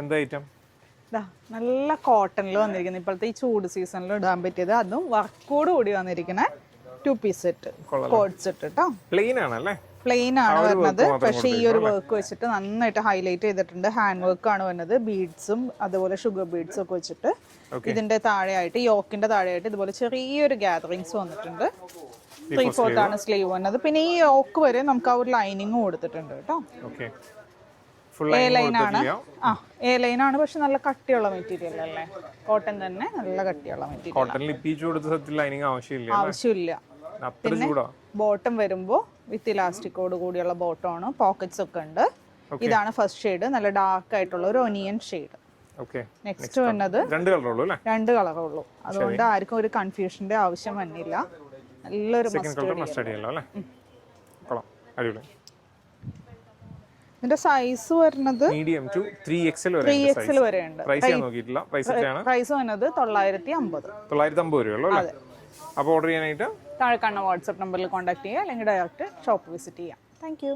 എന്താ ഐറ്റം? നല്ല കോട്ടണിൽ വന്നിരിക്കുന്നത് ഇപ്പോഴത്തെ ഈ ചൂട് സീസണിൽ ഇടാൻ പറ്റിയത്, അതും വർക്കോട് കൂടി വന്നിരിക്കുന്ന 2 പീസ് സെറ്റ് കോഡ് സെറ്റ് കേട്ടോ. പ്ലെയിൻ ആണല്ലേ? പ്ലെയിൻ ആണ് വരുന്നത്, പക്ഷേ ഈ ഒരു വർക്ക് വെച്ചിട്ട് നന്നായിട്ട് ഹൈലൈറ്റ് ചെയ്തിട്ടുണ്ട്. ഹാൻഡ് വർക്ക് ആണ് വരുന്നത്, ബീഡ്സും അതുപോലെ ഷുഗർ ബീഡ്സും ഒക്കെ വെച്ചിട്ട്. ഇതിന്റെ താഴെയായിട്ട് യോക്കിന്റെ താഴെയായിട്ട് ഇതുപോലെ ചെറിയൊരു ഗ്യാതറിങ്സ് വന്നിട്ടുണ്ട്. 3/4 ആണ് സ്ലീവ് വന്നത്. പിന്നെ ഈ യോക്ക് വരെ നമുക്ക് ആ ഒരു ലൈനിങ് കൊടുത്തിട്ടുണ്ട് കേട്ടോ. എ ലൈൻ ആണ്. എ ലൈൻ ആണ്, പക്ഷെ നല്ല കട്ടിയുള്ള മെറ്റീരിയൽ അല്ലേ, കോട്ടൺ തന്നെ, നല്ല കട്ടിയുള്ള മെറ്റീരിയൽ. ആവശ്യമില്ല. പിന്നെ ബോട്ടം വരുമ്പോ വിത്ത് ഇലാസ്റ്റിക്കോട് കൂടിയുള്ള ബോട്ടം ആണ്. പോക്കറ്റ്സ് ഒക്കെ ഉണ്ട്. ഇതാണ് ഫസ്റ്റ് ഷെയ്ഡ്, നല്ല ഡാർക്ക് ആയിട്ടുള്ള ഒരു ഒനിയൻ ഷെയ്ഡ്. നെക്സ്റ്റ് വരുന്നത് 2 കളറേ ഉള്ളൂ, അതുകൊണ്ട് ആർക്കും ഒരു കൺഫ്യൂഷന്റെ ആവശ്യം വന്നില്ല. നല്ലൊരു ഇതിന്റെ സൈസ് വരുന്നത് മീഡിയം ടു 3XL വരെ ഉണ്ട്. പ്രൈസ് വരുന്നത് 950 രൂപയുള്ളൂ. അപ്പോൾ ഓർഡർ ചെയ്യാനായിട്ട് താഴെ കാണുന്ന വാട്സ്ആപ്പ് നമ്പറിൽ കോൺടാക്ട് ചെയ്യുക, അല്ലെങ്കിൽ ഡയറക്റ്റ് ഷോപ്പ് വിസിറ്റ് ചെയ്യാം. Thank you.